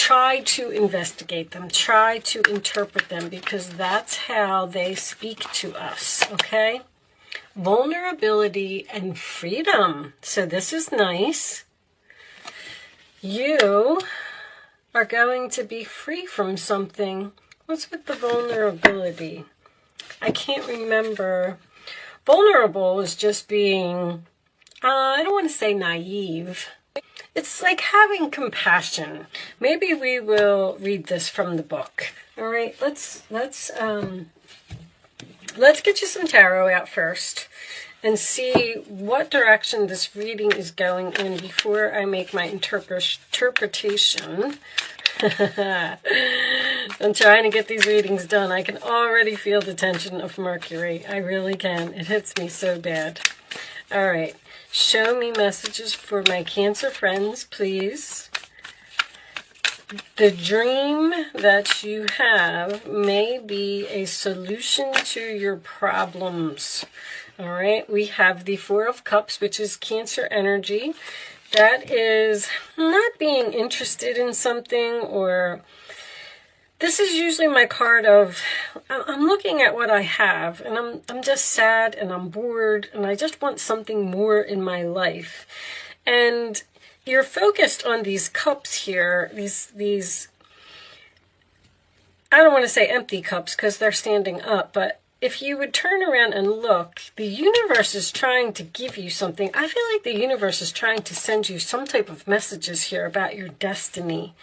try to investigate them, try to interpret them, because that's how they speak to us, okay? Vulnerability and freedom. So this is nice. You are going to be free from something. What's with the vulnerability? I can't remember. Vulnerable is just being, I don't want to say naive. It's like having compassion. Maybe we will read this from the book. All right, let's get you some tarot out first and see what direction this reading is going in before I make my interpretation. I'm trying to get these readings done. I can already feel the tension of Mercury. I really can. It hits me so bad. All right. Show me messages for my Cancer friends, please. The dream that you have may be a solution to your problems. All right. We have the Four of Cups, which is Cancer energy. That is not being interested in something, or this is usually my card of, I'm looking at what I have and I'm just sad and I'm bored and I just want something more in my life. And you're focused on these cups here, these I don't want to say empty cups because they're standing up, but if you would turn around and look, the universe is trying to give you something. I feel like the universe is trying to send you some type of messages here about your destiny.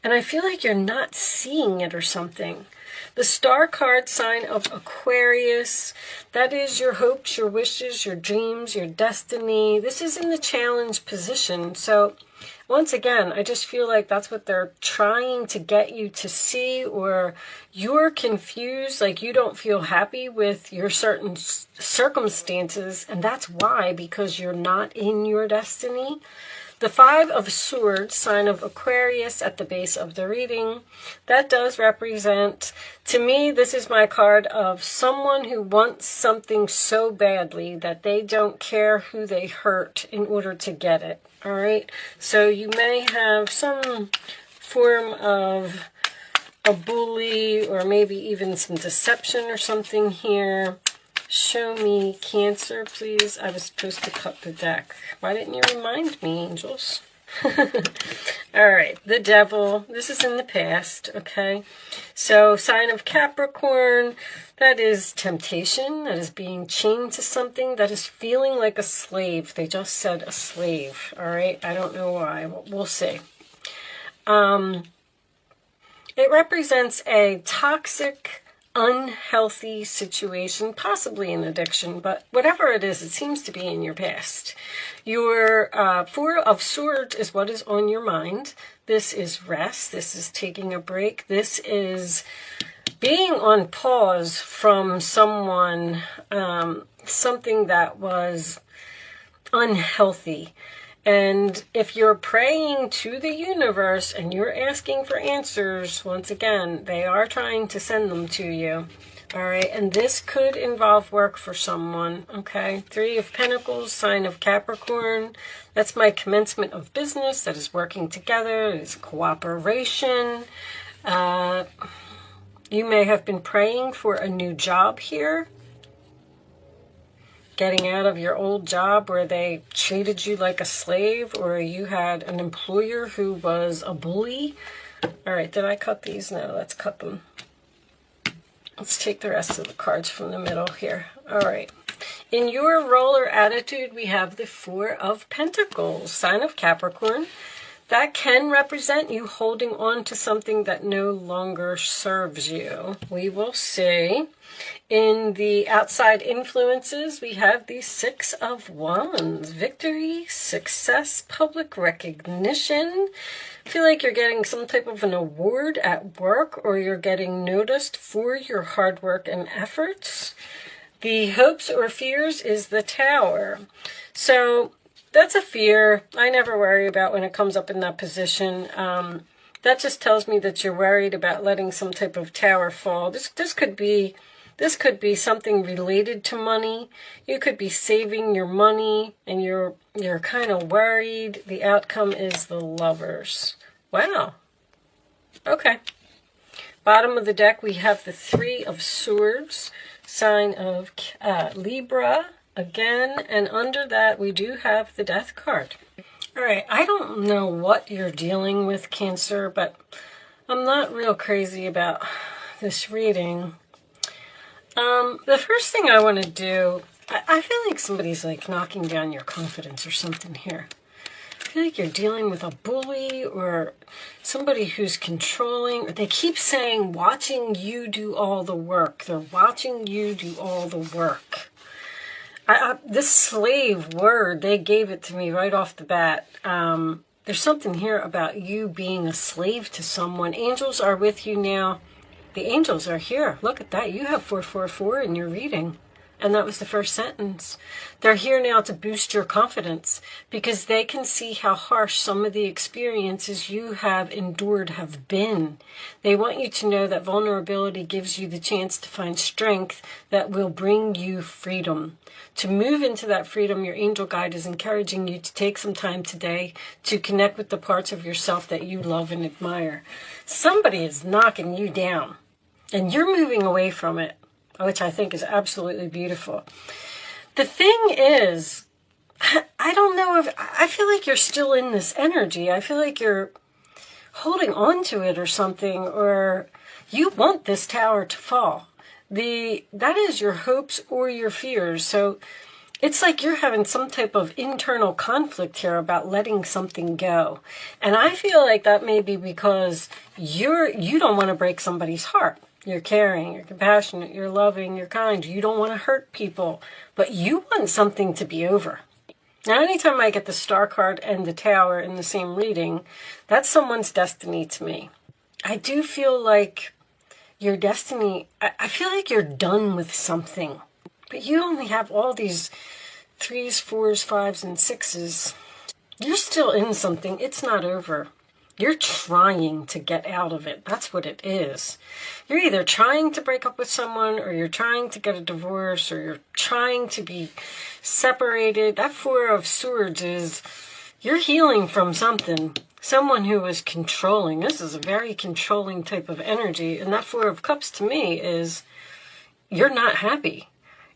And I feel like you're not seeing it or something. The star card sign of Aquarius, that is your hopes, your wishes, your dreams, your destiny. This is in the challenge position. So once again, I just feel like that's what they're trying to get you to see, or you're confused, like you don't feel happy with your certain circumstances, and that's why, because you're not in your destiny. The Five of Swords, sign of Aquarius at the base of the reading, that does represent, to me, this is my card of someone who wants something so badly that they don't care who they hurt in order to get it. All right, so you may have some form of a bully or maybe even some deception or something here. Show me Cancer, please. I was supposed to cut the deck. Why didn't you remind me, angels? All right, the Devil. This is in the past, okay? So, sign of Capricorn. That is temptation. That is being chained to something. That is feeling like a slave. They just said a slave, all right? I don't know why. We'll see. It represents a toxic, unhealthy situation, possibly an addiction, but whatever it is, it seems to be in your past. Your Four of Swords is what is on your mind. This is rest. This is taking a break. This is being on pause from someone, something that was unhealthy. And if you're praying to the universe and you're asking for answers, once again, they are trying to send them to you. All right, and this could involve work for someone, okay? Three of Pentacles, sign of Capricorn. That's my commencement of business. That is working together. It is cooperation. You may have been praying for a new job here. Getting out of your old job where they treated you like a slave, or you had an employer who was a bully. All right, did I cut these? No, let's cut them. Let's take the rest of the cards from the middle here. All right. In your roller attitude, we have the Four of Pentacles, sign of Capricorn. That can represent you holding on to something that no longer serves you. We will see. In the outside influences, we have the Six of Wands. Victory, success, public recognition. I feel like you're getting some type of an award at work, or you're getting noticed for your hard work and efforts. The hopes or fears is the Tower. So that's a fear I never worry about when it comes up in that position. That just tells me that you're worried about letting some type of tower fall. This could be something related to money. You could be saving your money and you're kind of worried. The outcome is the Lovers. Wow. Okay. Bottom of the deck, we have the Three of Swords, sign of Libra again, and under that we do have the Death card. All right, I don't know what you're dealing with, Cancer, but I'm not real crazy about this reading. The first thing I want to do, I feel like somebody's like knocking down your confidence or something here. I feel like you're dealing with a bully or somebody who's controlling. They keep saying, watching you do all the work. They're watching you do all the work. This slave word, they gave it to me right off the bat. There's something here about you being a slave to someone. Angels are with you now. The angels are here. Look at that. You have 444 in your reading. And that was the first sentence. They're here now to boost your confidence because they can see how harsh some of the experiences you have endured have been. They want you to know that vulnerability gives you the chance to find strength that will bring you freedom. To move into that freedom, your angel guide is encouraging you to take some time today to connect with the parts of yourself that you love and admire. Somebody is knocking you down, and you're moving away from it, which I think is absolutely beautiful. The thing is, I don't know if, I feel like you're still in this energy. I feel like you're holding on to it or something, or you want this tower to fall. That is your hopes or your fears. So it's like you're having some type of internal conflict here about letting something go. And I feel like that may be because you don't want to break somebody's heart. You're caring, you're compassionate, you're loving, you're kind. You don't want to hurt people, but you want something to be over. Now, anytime I get the Star card and the Tower in the same reading, that's someone's destiny to me. I do feel like your destiny, I feel like you're done with something, but you only have all these 3s, 4s, 5s, and 6s. You're still in something. It's not over. You're trying to get out of it. That's what it is. You're either trying to break up with someone, or you're trying to get a divorce, or you're trying to be separated. That Four of Swords is you're healing from something. Someone who is controlling. This is a very controlling type of energy. And that Four of Cups to me is you're not happy.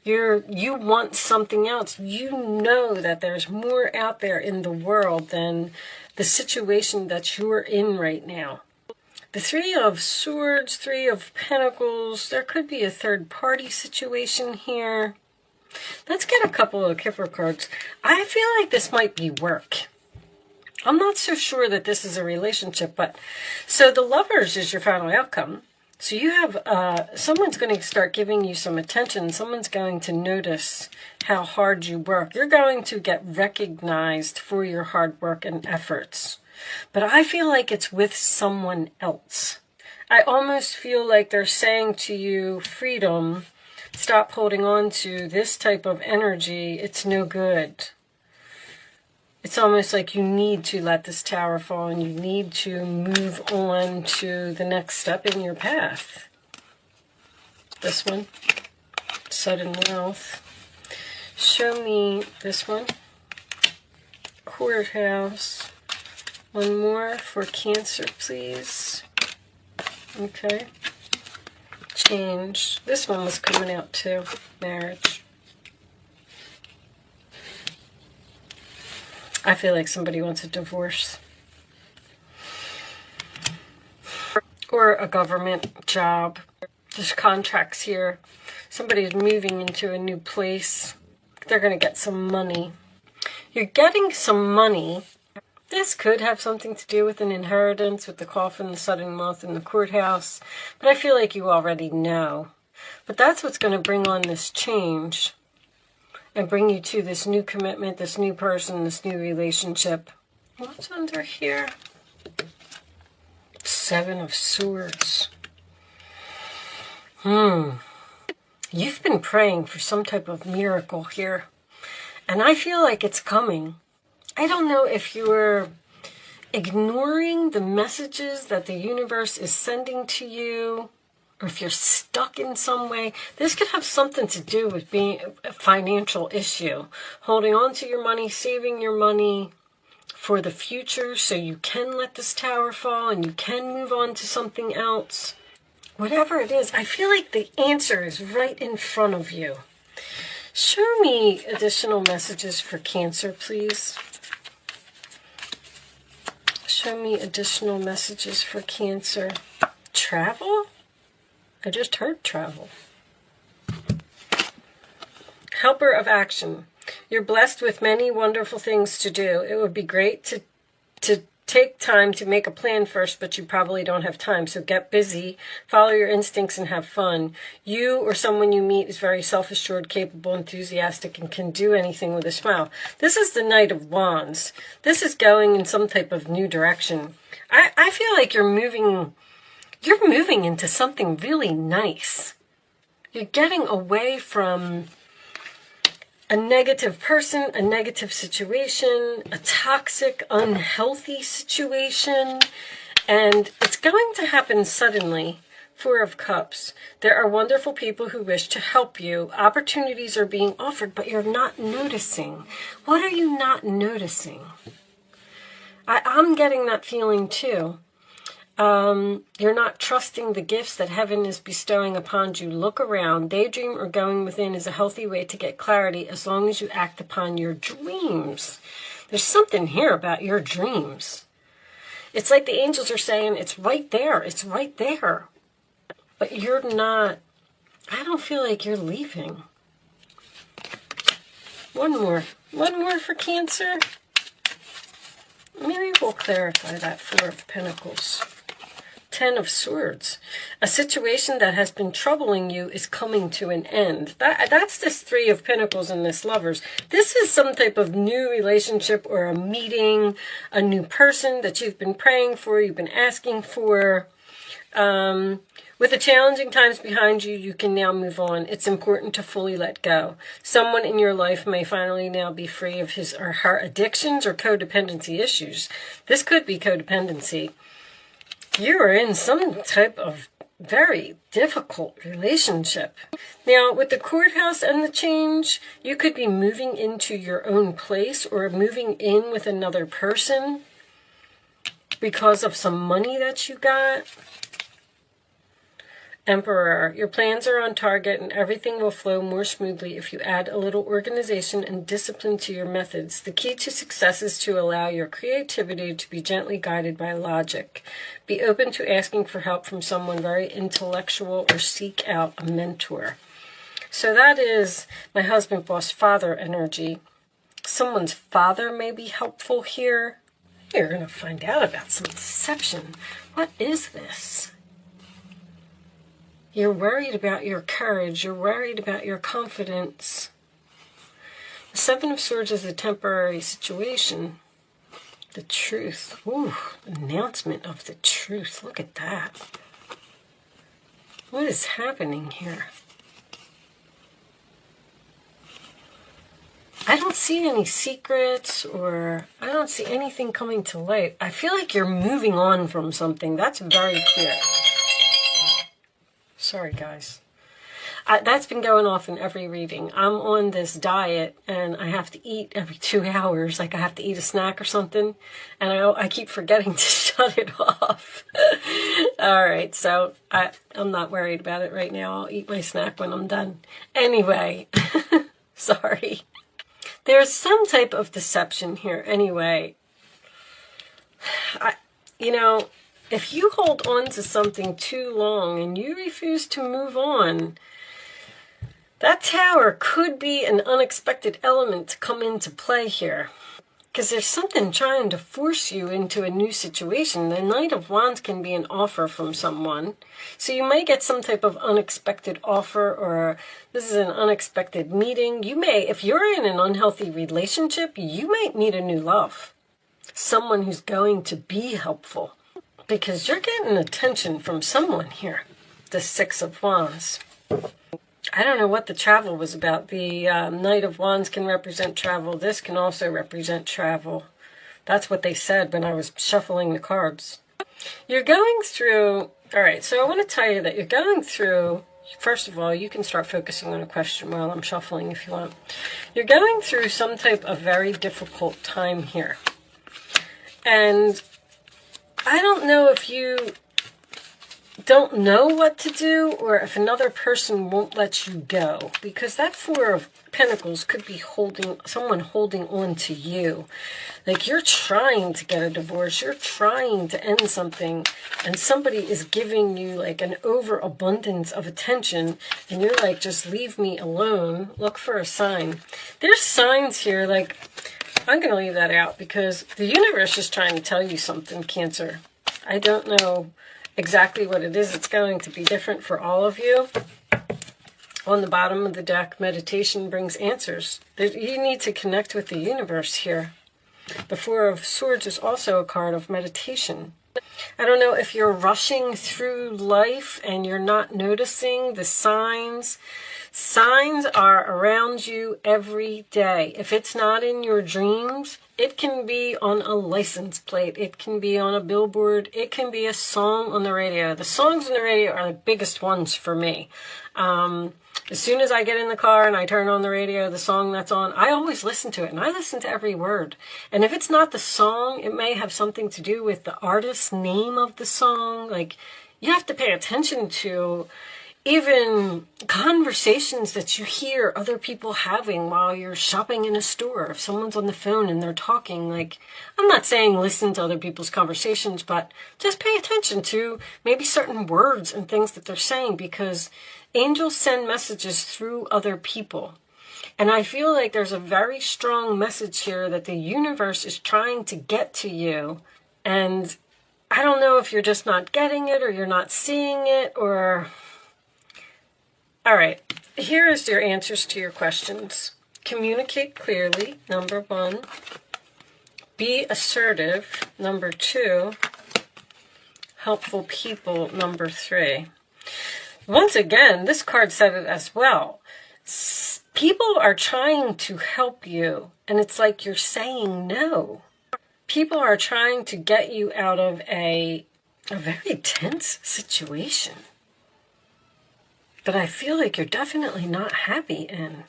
You want something else. You know that there's more out there in the world than the situation that you're in right now. The Three of Swords, Three of Pentacles, there could be a third party situation here. Let's get a couple of Kipper cards. I feel like this might be work. I'm not so sure that this is a relationship, but so the Lovers is your final outcome. So you have, someone's going to start giving you some attention. Someone's going to notice how hard you work. You're going to get recognized for your hard work and efforts. But I feel like it's with someone else. I almost feel like they're saying to you, freedom, stop holding on to this type of energy. It's no good. It's almost like you need to let this tower fall and you need to move on to the next step in your path. This one, sudden wealth. Show me this one, courthouse. One more for Cancer, please. Okay. Change. This one was coming out too, marriage. I feel like somebody wants a divorce. Or a government job. There's contracts here. Somebody's moving into a new place. They're going to get some money. You're getting some money. This could have something to do with an inheritance, with the coffin, the sudden wealth, and the courthouse. But I feel like you already know. But that's what's going to bring on this change. And bring you to this new commitment, this new person, this new relationship. What's under here? Seven of Swords. You've been praying for some type of miracle here. And I feel like it's coming. I don't know if you're ignoring the messages that the universe is sending to you, or if you're stuck in some way. This could have something to do with being a financial issue. Holding on to your money, saving your money. for the future so you can let this tower fall and you can move on to something else. Whatever it is, I feel like the answer is right in front of you. Show me additional messages for Cancer, please. Show me additional messages for Cancer. Travel? I just heard travel. Helper of action. You're blessed with many wonderful things to do. It would be great to take time to make a plan first, but you probably don't have time. So get busy, follow your instincts, and have fun. You or someone you meet is very self-assured, capable, enthusiastic, and can do anything with a smile. This is the Knight of Wands. This is going in some type of new direction. I feel like you're moving into something really nice. You're getting away from a negative person, a negative situation, a toxic, unhealthy situation, and it's going to happen suddenly. Four of Cups. There are wonderful people who wish to help you. Opportunities are being offered, but you're not noticing. What are you not noticing? I'm getting that feeling too. You're not trusting the gifts that heaven is bestowing upon you. Look around. Daydream or going within is a healthy way to get clarity as long as you act upon your dreams. There's something here about your dreams. It's like the angels are saying, it's right there. It's right there. But you're not, I don't feel like you're leaving. One more for Cancer. Maybe we'll clarify that. Four of Pentacles. 10 of Swords. A situation that has been troubling you is coming to an end. That's this Three of Pentacles and this Lovers. This is some type of new relationship or a meeting, a new person that you've been praying for, you've been asking for. With the challenging times behind you, you can now move on. It's important to fully let go. Someone in your life may finally now be free of his or her addictions or codependency issues. This could be codependency. You are in some type of very difficult relationship. Now, with the Courthouse and the Change, you could be moving into your own place or moving in with another person because of some money that you got. Emperor, your plans are on target and everything will flow more smoothly if you add a little organization and discipline to your methods. The key to success is to allow your creativity to be gently guided by logic. Be open to asking for help from someone very intellectual or seek out a mentor. So that is my husband, boss, father energy. Someone's father may be helpful here. You're going to find out about some deception. What is this? You're worried about your courage. You're worried about your confidence. The Seven of Swords is a temporary situation. The truth. Ooh, announcement of the truth. Look at that. What is happening here? I don't see any secrets or I don't see anything coming to light. I feel like you're moving on from something. That's very clear. Sorry, guys. That's been going off in every reading. I'm on this diet, and I have to eat every 2 hours. Like, I have to eat a snack or something, and I keep forgetting to shut it off. All right, so I'm not worried about it right now. I'll eat my snack when I'm done. Anyway, sorry. There's some type of deception here. Anyway, if you hold on to something too long and you refuse to move on, that tower could be an unexpected element to come into play here. Because there's something trying to force you into a new situation. The Knight of Wands can be an offer from someone. So you may get some type of unexpected offer, or this is an unexpected meeting. You may, if you're in an unhealthy relationship, you might meet a new love. Someone who's going to be helpful. Because you're getting attention from someone here. The Six of Wands. I don't know what the travel was about. The Knight of Wands can represent travel. This can also represent travel. That's what they said when I was shuffling the cards. You're going through... Alright, so I want to tell you that you're going through... First of all, you can start focusing on a question while I'm shuffling if you want. You're going through some type of very difficult time here. And I don't know if you don't know what to do or if another person won't let you go, because that Four of Pentacles could be someone holding on to you. Like you're trying to get a divorce, you're trying to end something, and somebody is giving you like an overabundance of attention, and you're like, just leave me alone. Look for a sign. There's signs here, like, I'm going to leave that out because the universe is trying to tell you something, Cancer. I don't know exactly what it is. It's going to be different for all of you. On the bottom of the deck, meditation brings answers. You need to connect with the universe here. The Four of Swords is also a card of meditation. I don't know if you're rushing through life and you're not noticing the signs. Signs are around you every day. If it's not in your dreams, it can be on a license plate. It can be on a billboard. It can be a song on the radio. The songs on the radio are the biggest ones for me. As soon as I get in the car and I turn on the radio, the song that's on, I always listen to it, and I listen to every word. And if it's not the song, it may have something to do with the artist's name of the song. Like, you have to pay attention to even conversations that you hear other people having while you're shopping in a store. If someone's on the phone and they're talking, like, I'm not saying listen to other people's conversations, but just pay attention to maybe certain words and things that they're saying, because angels send messages through other people. And I feel like there's a very strong message here that the universe is trying to get to you. And I don't know if you're just not getting it or you're not seeing it or... All right, here is your answers to your questions. Communicate clearly, number 1. Be assertive, number 2. Helpful people, number 3. Once again, this card said it as well. People are trying to help you, and it's like you're saying no. People are trying to get you out of a very tense situation. But I feel like you're definitely not happy in.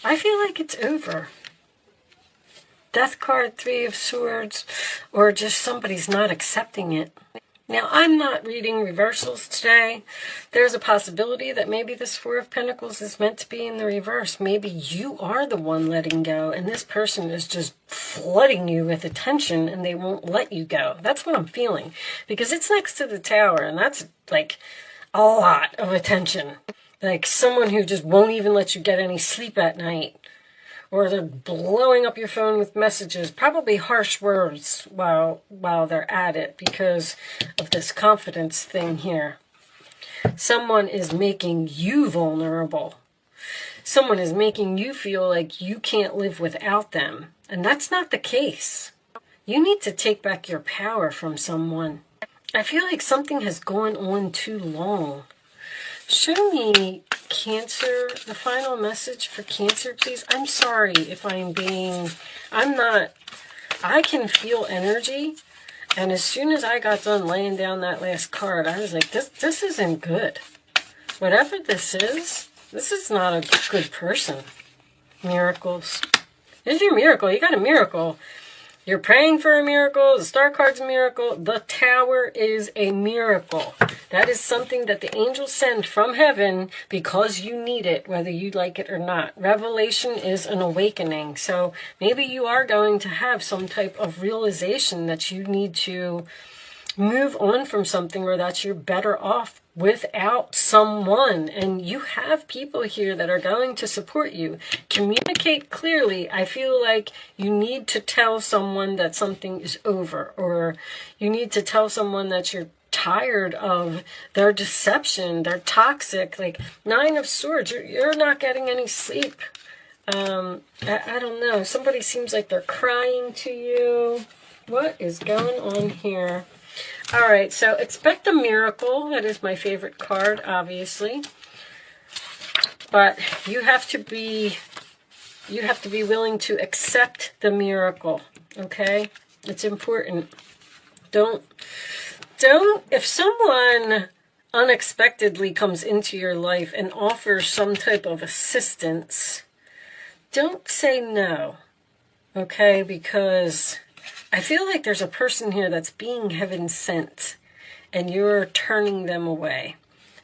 I feel like it's over. Death card, 3 of Swords, or just somebody's not accepting it. Now, I'm not reading reversals today. There's a possibility that maybe this 4 of Pentacles is meant to be in the reverse. Maybe you are the one letting go, and this person is just flooding you with attention, and they won't let you go. That's what I'm feeling, because it's next to the Tower, and that's like a lot of attention. Like someone who just won't even let you get any sleep at night. Or they're blowing up your phone with messages, probably harsh words while they're at it because of this confidence thing here. Someone is making you vulnerable. Someone is making you feel like you can't live without them. And that's not the case. You need to take back your power from someone. I feel like something has gone on too long. Show me, Cancer, the final message for Cancer, please. I'm sorry if I can feel energy. And as soon as I got done laying down that last card, I was like, this isn't good. Whatever this is not a good person. Miracles. Here's your miracle. You got a miracle. You're praying for a miracle. The Star card's a miracle. The Tower is a miracle. That is something that the angels send from heaven because you need it, whether you like it or not. Revelation is an awakening. So maybe you are going to have some type of realization that you need to move on from something, or that you're better off without someone. And you have people here that are going to support you. Communicate clearly. I feel like you need to tell someone that something is over, or you need to tell someone that you're tired of their deception. They're toxic. Like 9 of Swords, you're not getting any sleep. I don't know. Somebody seems like they're crying to you. What is going on here? All right, so expect a miracle. That is my favorite card, obviously. But you have to be willing to accept the miracle, okay? It's important. If someone unexpectedly comes into your life and offers some type of assistance, don't say no, okay? Because I feel like there's a person here that's being heaven sent, and you're turning them away.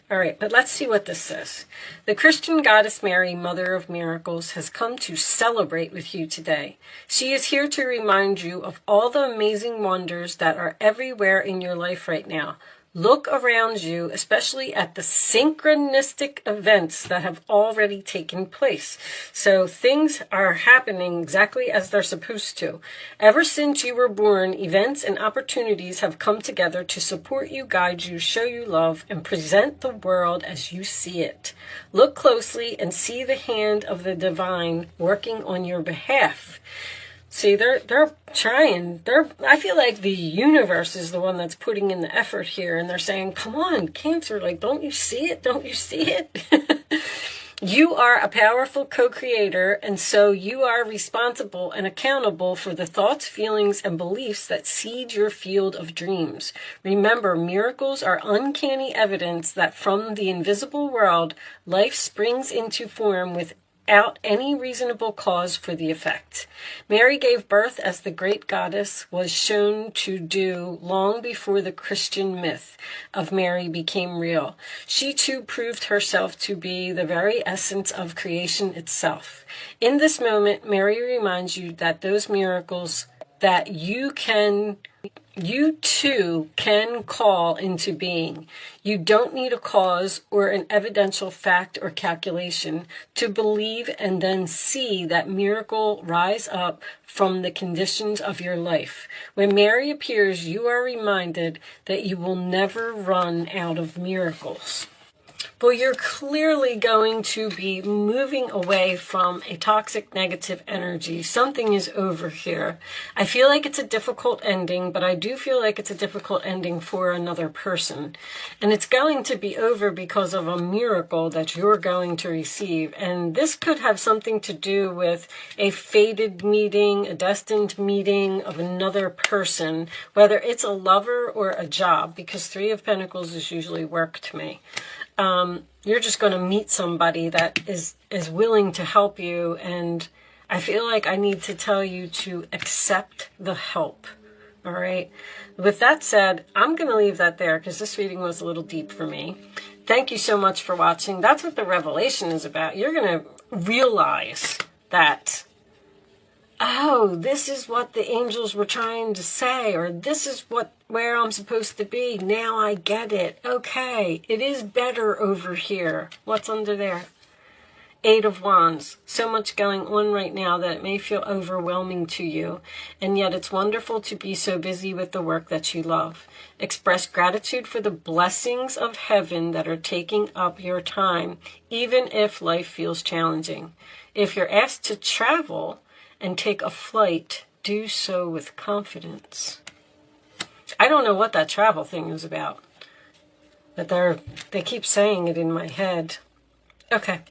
All right, but let's see what this says. The Christian goddess Mary, Mother of Miracles, has come to celebrate with you today. She is here to remind you of all the amazing wonders that are everywhere in your life right now. Look around you, especially at the synchronistic events that have already taken place. So things are happening exactly as they're supposed to. Ever since you were born, events and opportunities have come together to support you, guide you, show you love, and present the world as you see it. Look closely and see the hand of the divine working on your behalf. See, they're trying. I feel like the universe is the one that's putting in the effort here, and they're saying, come on, Cancer, like, don't you see it? Don't you see it? You are a powerful co-creator, and so you are responsible and accountable for the thoughts, feelings, and beliefs that seed your field of dreams. Remember, miracles are uncanny evidence that from the invisible world, life springs into form without any reasonable cause for the effect. Mary gave birth as the great goddess was shown to do long before the Christian myth of Mary became real. She too proved herself to be the very essence of creation itself. In this moment, Mary reminds you that those miracles that you too can call into being. You don't need a cause or an evidential fact or calculation to believe and then see that miracle rise up from the conditions of your life. When Mary appears, you are reminded that you will never run out of miracles. Well, you're clearly going to be moving away from a toxic negative energy. Something is over here. I feel like it's a difficult ending, but I do feel like it's a difficult ending for another person. And it's going to be over because of a miracle that you're going to receive. And this could have something to do with a fated meeting, a destined meeting of another person, whether it's a lover or a job, because Three of Pentacles is usually work to me. You're just going to meet somebody that is willing to help you, and I feel like I need to tell you to accept the help. All right. With that said, I'm going to leave that there because this reading was a little deep for me. Thank you so much for watching. That's what the revelation is about. You're going to realize that, oh, this is what the angels were trying to say, or this is where I'm supposed to be. Now I get it. Okay, it is better over here. What's under there? Eight of Wands. So much going on right now that it may feel overwhelming to you, and yet it's wonderful to be so busy with the work that you love. Express gratitude for the blessings of heaven that are taking up your time, even if life feels challenging. If you're asked to travel and take a flight, do so with confidence. I don't know what that travel thing is about, but they keep saying it in my head. Okay.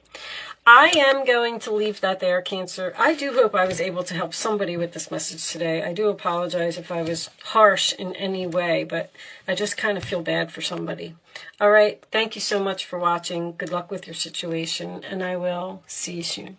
I am going to leave that there, Cancer. I do hope I was able to help somebody with this message today. I do apologize if I was harsh in any way, but I just kind of feel bad for somebody. All right. Thank you so much for watching. Good luck with your situation, and I will see you soon.